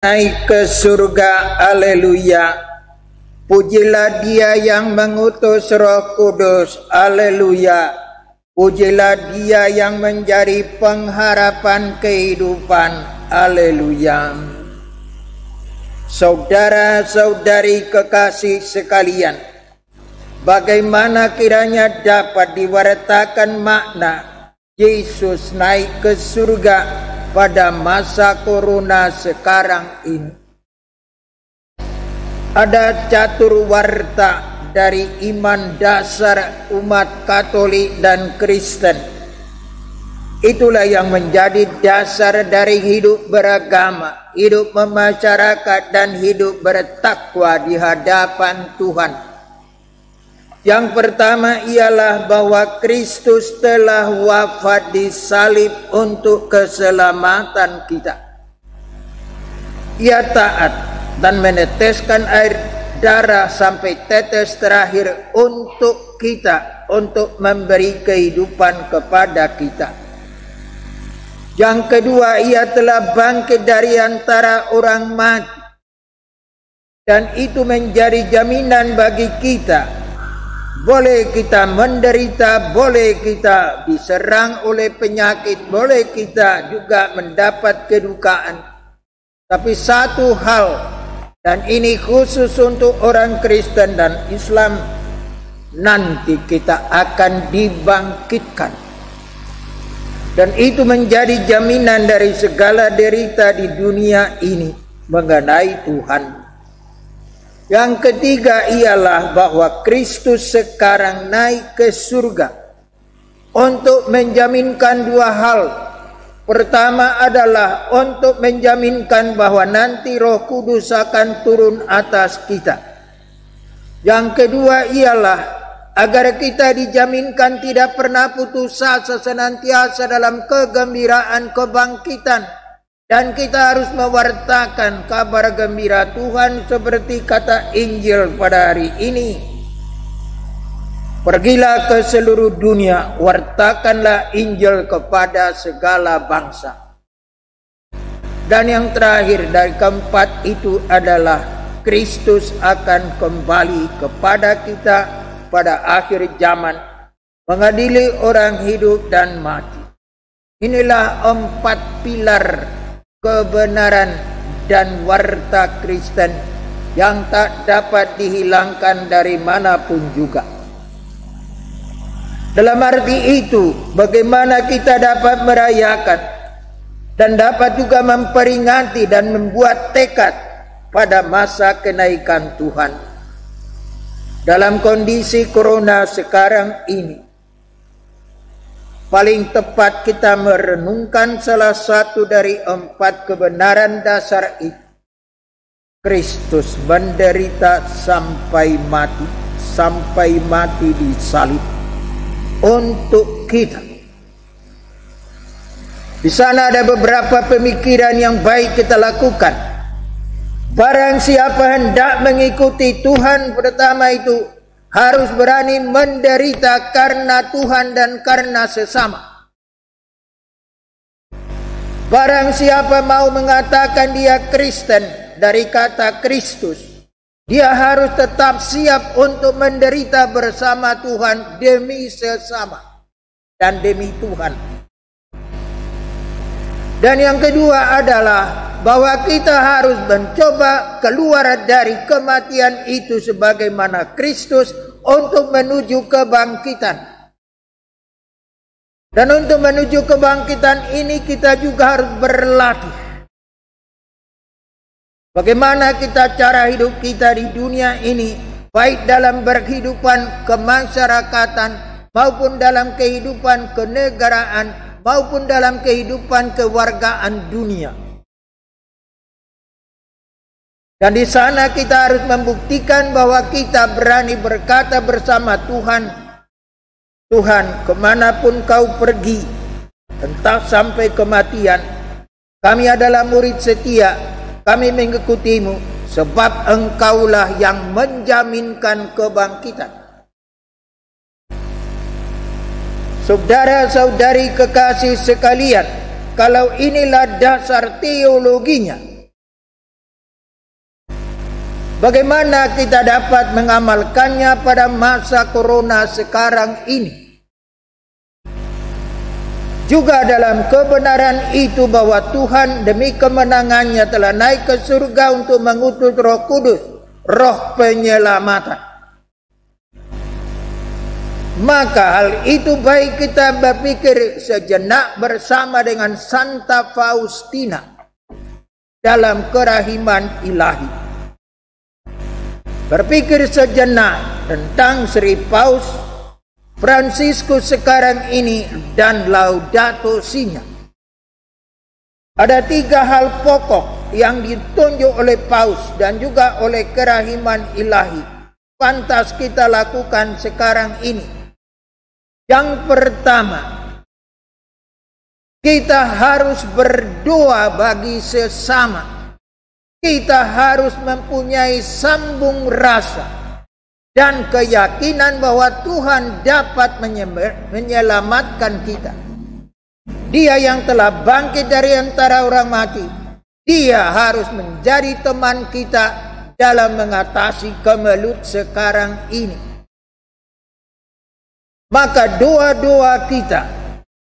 naik ke surga. Haleluya. Pujilah Dia yang mengutus Roh Kudus. Haleluya. Pujilah Dia yang menjadi pengharapan kehidupan. Haleluya. Saudara-saudari kekasih sekalian, bagaimana kiranya dapat diwartakan makna Yesus naik ke surga pada masa corona sekarang ini? Ada catur warta dari iman dasar umat Katolik dan Kristen. Itulah yang menjadi dasar dari hidup beragama, hidup memasyarakat, dan hidup bertakwa di hadapan Tuhan. Yang pertama ialah bahwa Kristus telah wafat di salib untuk keselamatan kita. Ia taat dan meneteskan air darah sampai tetes terakhir untuk kita, untuk memberi kehidupan kepada kita. Yang kedua, ia telah bangkit dari antara orang mati, dan itu menjadi jaminan bagi kita. Boleh kita menderita, boleh kita diserang oleh penyakit, boleh kita juga mendapat kedukaan. Tapi satu hal, dan ini khusus untuk orang Kristen dan Islam, nanti kita akan dibangkitkan. Dan itu menjadi jaminan dari segala derita di dunia ini mengenai Tuhan. Yang ketiga ialah bahwa Kristus sekarang naik ke surga untuk menjaminkan dua hal. Pertama adalah untuk menjaminkan bahwa nanti Roh Kudus akan turun atas kita. Yang kedua ialah agar kita dijaminkan tidak pernah putus asa, senantiasa dalam kegembiraan kebangkitan. Dan kita harus mewartakan kabar gembira Tuhan seperti kata Injil pada hari ini. Pergilah ke seluruh dunia, wartakanlah Injil kepada segala bangsa. Dan yang terakhir dari keempat itu adalah Kristus akan kembali kepada kita pada akhir zaman, mengadili orang hidup dan mati. Inilah 4 pilar kebenaran dan warta Kristen yang tak dapat dihilangkan dari manapun juga. Dalam arti itu, bagaimana kita dapat merayakan dan dapat juga memperingati dan membuat tekad pada masa kenaikan Tuhan. Dalam kondisi corona sekarang ini, paling tepat kita merenungkan salah satu dari 4 kebenaran dasar itu. Kristus menderita sampai mati di salib untuk kita. Di sana ada beberapa pemikiran yang baik kita lakukan. Barang siapa hendak mengikuti Tuhan, pertama itu harus berani menderita karena Tuhan dan karena sesama. Barang siapa mau mengatakan dia Kristen, dari kata Kristus, dia harus tetap siap untuk menderita bersama Tuhan demi sesama dan demi Tuhan. Dan yang kedua adalah bahwa kita harus mencoba keluar dari kematian itu sebagaimana Kristus untuk menuju kebangkitan. Dan untuk menuju kebangkitan ini kita juga harus berlatih. Bagaimana kita cara hidup kita di dunia ini, baik dalam berkehidupan kemasyarakatan maupun dalam kehidupan kenegaraan maupun dalam kehidupan kewargaan dunia. Dan di sana kita harus membuktikan bahwa kita berani berkata bersama Tuhan, Tuhan, kemanapun kau pergi, entah sampai kematian, kami adalah murid setia, kami mengikutimu, sebab engkaulah yang menjaminkan kebangkitan. Saudara-saudari kekasih sekalian, kalau inilah dasar teologinya, Bagaimana kita dapat mengamalkannya pada masa corona sekarang ini? Juga dalam kebenaran itu bahwa Tuhan demi kemenangannya telah naik ke surga untuk mengutus Roh Kudus, Roh penyelamatan. Maka hal itu baik kita berpikir sejenak bersama dengan Santa Faustina dalam kerahiman ilahi. Berpikir sejenak tentang Sri Paus Fransiskus sekarang ini dan Laudato Si'nya. Ada 3 hal pokok yang ditunjuk oleh Paus dan juga oleh kerahiman ilahi pantas kita lakukan sekarang ini. Yang pertama, kita harus berdoa bagi sesama. Kita harus mempunyai sambung rasa dan keyakinan bahwa Tuhan dapat menyelamatkan kita. Dia yang telah bangkit dari antara orang mati, Dia harus menjadi teman kita dalam mengatasi kemelut sekarang ini. Maka doa-doa kita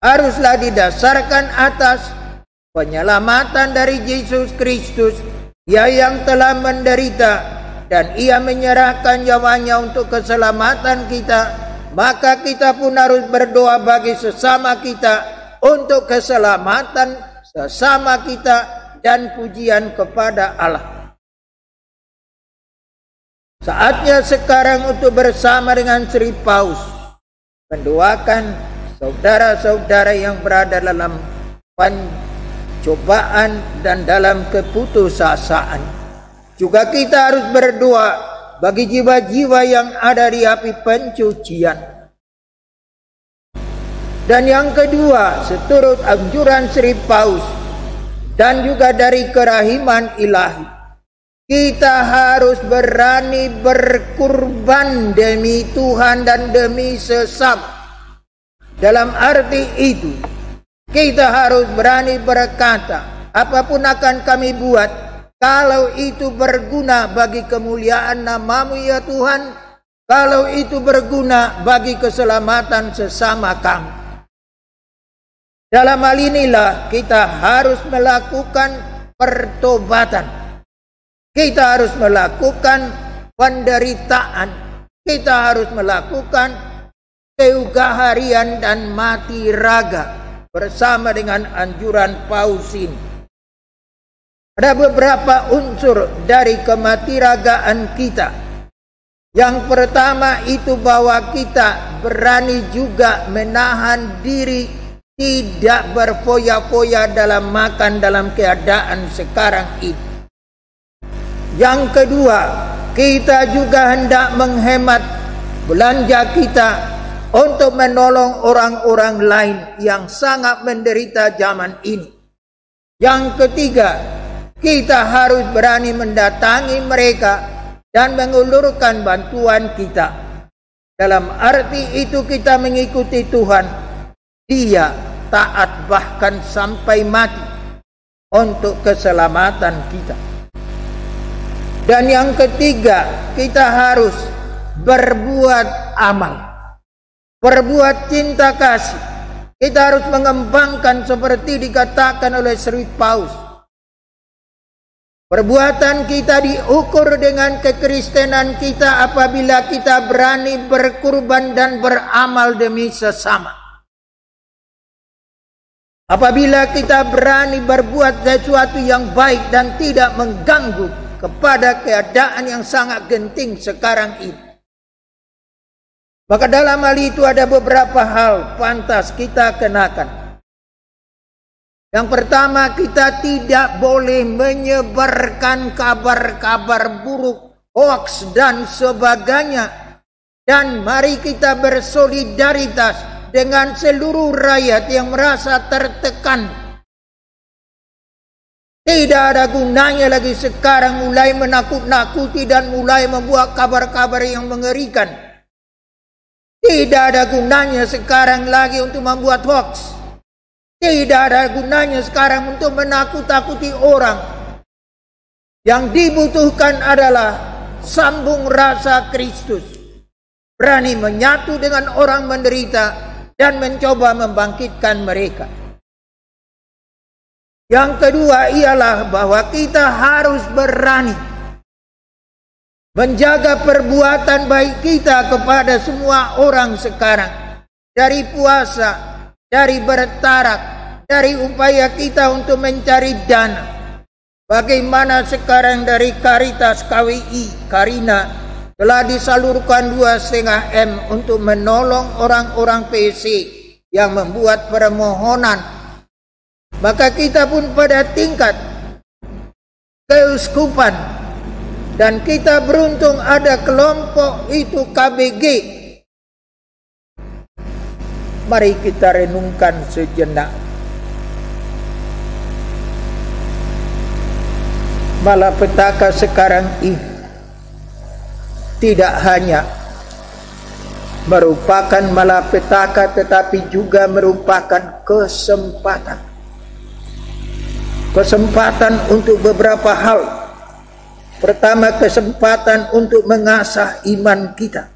haruslah didasarkan atas penyelamatan dari Yesus Kristus, Dia yang telah menderita dan Ia menyerahkan nyawanya untuk keselamatan kita. Maka kita pun harus berdoa bagi sesama kita untuk keselamatan sesama kita dan pujian kepada Allah. Saatnya sekarang untuk bersama dengan Sri Paus mendoakan saudara-saudara yang berada dalam cobaan dan dalam keputusasaan. Juga kita harus berdoa bagi jiwa-jiwa yang ada di api pencucian. Dan yang kedua, seturut anjuran Sri Paus dan juga dari kerahiman ilahi, kita harus berani berkurban demi Tuhan dan demi sesama. Dalam arti itu, kita harus berani berkata, apapun akan kami buat, kalau itu berguna bagi kemuliaan nama-Mu ya Tuhan, kalau itu berguna bagi keselamatan sesama kami. Dalam hal inilah kita harus melakukan pertobatan. Kita harus melakukan penderitaan. Kita harus melakukan keugaharian dan mati raga bersama dengan anjuran Paus ini. Ada beberapa unsur dari kematiragaan kita. Yang pertama itu bahwa kita berani juga menahan diri, tidak berfoya-foya dalam makan dalam keadaan sekarang ini. Yang kedua, kita juga hendak menghemat belanja kita untuk menolong orang-orang lain yang sangat menderita zaman ini. Yang ketiga, kita harus berani mendatangi mereka dan mengulurkan bantuan kita. Dalam arti itu kita mengikuti Tuhan. Dia taat bahkan sampai mati untuk keselamatan kita. Dan yang ketiga, kita harus berbuat amal. Berbuat cinta kasih. Kita harus mengembangkan seperti dikatakan oleh Sri Paus. Perbuatan kita diukur dengan kekristenan kita apabila kita berani berkurban dan beramal demi sesama. Apabila kita berani berbuat sesuatu yang baik dan tidak mengganggu kepada keadaan yang sangat genting sekarang ini. Maka dalam hal itu ada beberapa hal pantas kita kenakan. Yang pertama, kita tidak boleh menyebarkan kabar-kabar buruk, hoax dan sebagainya. Dan mari kita bersolidaritas dengan seluruh rakyat yang merasa tertekan. Tidak ada gunanya lagi sekarang mulai menakut-nakuti dan mulai membuat kabar-kabar yang mengerikan. Tidak ada gunanya sekarang lagi untuk membuat hoax. Tidak ada gunanya sekarang untuk menakut-takuti orang. Yang dibutuhkan adalah sambung rasa Kristus, berani menyatu dengan orang menderita dan mencoba membangkitkan mereka. Yang kedua ialah bahwa kita harus berani menjaga perbuatan baik kita kepada semua orang sekarang. Dari puasa, dari bertarak, dari upaya kita untuk mencari dana. Bagaimana sekarang dari Karitas KWI Karina telah disalurkan 2,5 M untuk menolong orang-orang PC yang membuat permohonan. Maka kita pun pada tingkat keuskupan, dan kita beruntung ada kelompok itu KBG. Mari kita renungkan sejenak. Malapetaka sekarang ini tidak hanya merupakan malapetaka, tetapi juga merupakan kesempatan. Kesempatan untuk beberapa hal. Pertama, kesempatan untuk mengasah iman kita.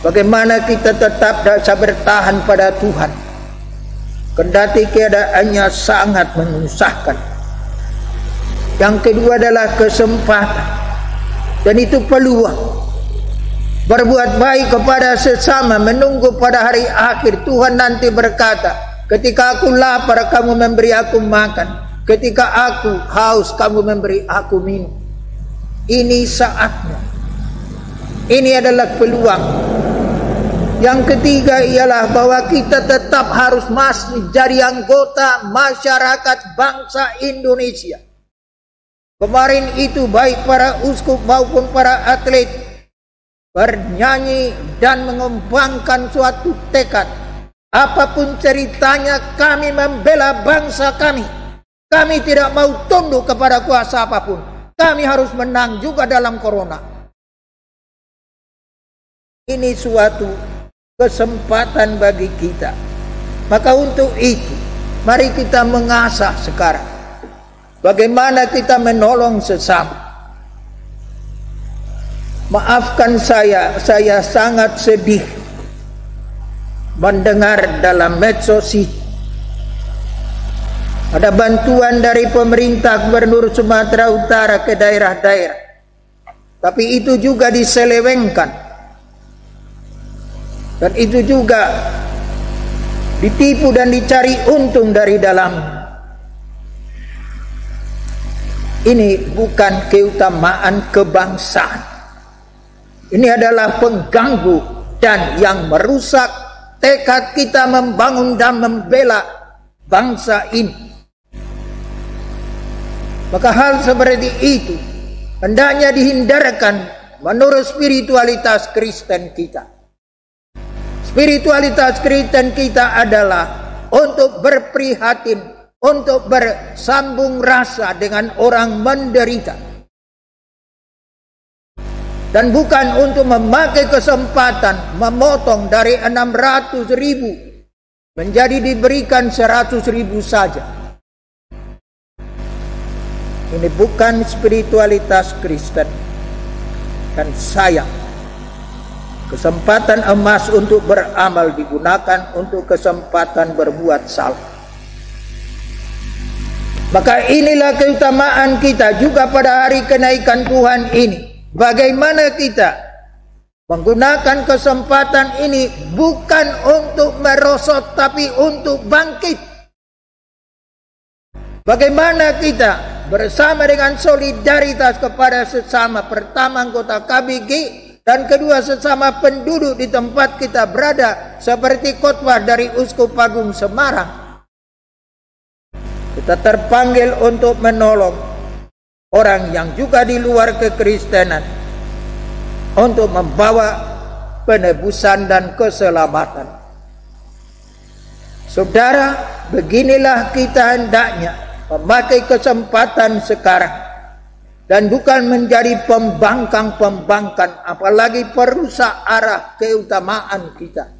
Bagaimana kita tetap bisa bertahan pada Tuhan, kendati keadaannya sangat menyusahkan. Yang kedua adalah kesempatan, dan itu peluang. Berbuat baik kepada sesama, menunggu pada hari akhir. Tuhan nanti berkata, ketika aku lapar kamu memberi aku makan, ketika aku haus kamu memberi aku minum. Ini saatnya. Ini adalah peluang. Yang ketiga ialah bahwa kita tetap harus masih jadi anggota masyarakat bangsa Indonesia. Kemarin itu baik para uskup maupun para atlet bernyanyi dan mengembangkan suatu tekad. Apapun ceritanya, kami membela bangsa kami. Kami tidak mau tunduk kepada kuasa apapun. Kami harus menang juga dalam corona. Ini suatu kesempatan bagi kita. Maka untuk itu, mari kita mengasah sekarang bagaimana kita menolong sesama. Maafkan saya sangat sedih mendengar dalam medsos ada bantuan dari pemerintah Gubernur Sumatera Utara ke daerah-daerah, tapi itu juga diselewengkan, dan itu juga ditipu dan dicari untung dari dalam. Ini bukan keutamaan kebangsaan. Ini adalah pengganggu dan yang merusak tekad kita membangun dan membela bangsa ini. Maka hal seperti itu hendaknya dihindarkan menurut spiritualitas Kristen kita. Spiritualitas Kristen kita adalah untuk berprihatin, untuk bersambung rasa dengan orang menderita, dan bukan untuk memakai kesempatan memotong dari 600.000 menjadi diberikan 100.000 saja. Ini bukan spiritualitas Kristen, dan sayang kesempatan emas untuk beramal digunakan untuk kesempatan berbuat salah. Maka inilah keutamaan kita juga pada hari kenaikan Tuhan ini. Bagaimana kita menggunakan kesempatan ini bukan untuk merosot, tapi untuk bangkit. Bagaimana kita bersama dengan solidaritas kepada sesama, pertama anggota KBG, dan kedua sesama penduduk di tempat kita berada, seperti khotbah dari Uskup Agung Semarang. Kita terpanggil untuk menolong orang yang juga di luar kekristenan, untuk membawa penebusan dan keselamatan. Saudara, beginilah kita hendaknya memakai kesempatan sekarang, dan bukan menjadi pembangkang-pembangkang, apalagi perusak arah keutamaan kita.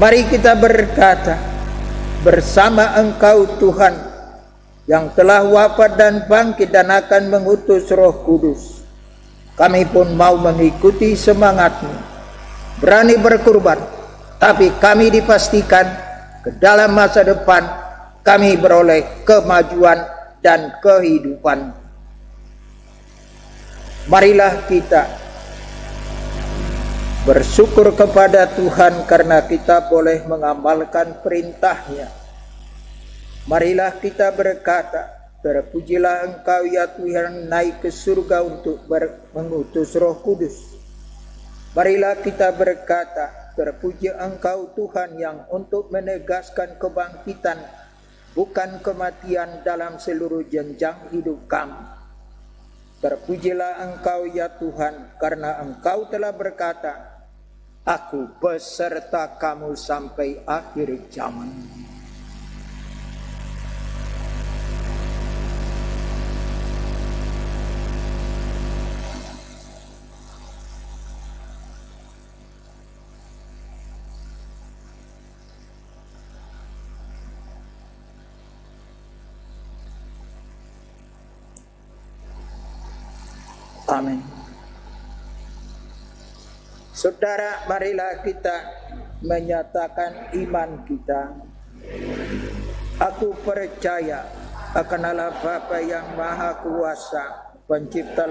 Mari kita berkata, bersama Engkau Tuhan, yang telah wafat dan bangkit dan akan mengutus Roh Kudus. Kami pun mau mengikuti semangatmu, berani berkorban, tapi kami dipastikan ke dalam masa depan kami beroleh kemajuan dan kehidupan. Marilah kita bersyukur kepada Tuhan karena kita boleh mengamalkan perintah-Nya. Marilah kita berkata, terpujilah Engkau ya Tuhan naik ke surga untuk mengutus Roh Kudus. Marilah kita berkata, terpuji Engkau Tuhan yang untuk menegaskan kebangkitan, bukan kematian dalam seluruh jenjang hidup kami. Terpujilah Engkau ya Tuhan karena Engkau telah berkata, aku beserta kamu sampai akhir zaman. Amin. Saudara, marilah kita menyatakan iman kita. Aku percaya akan Allah Bapa yang Maha Kuasa, Pencipta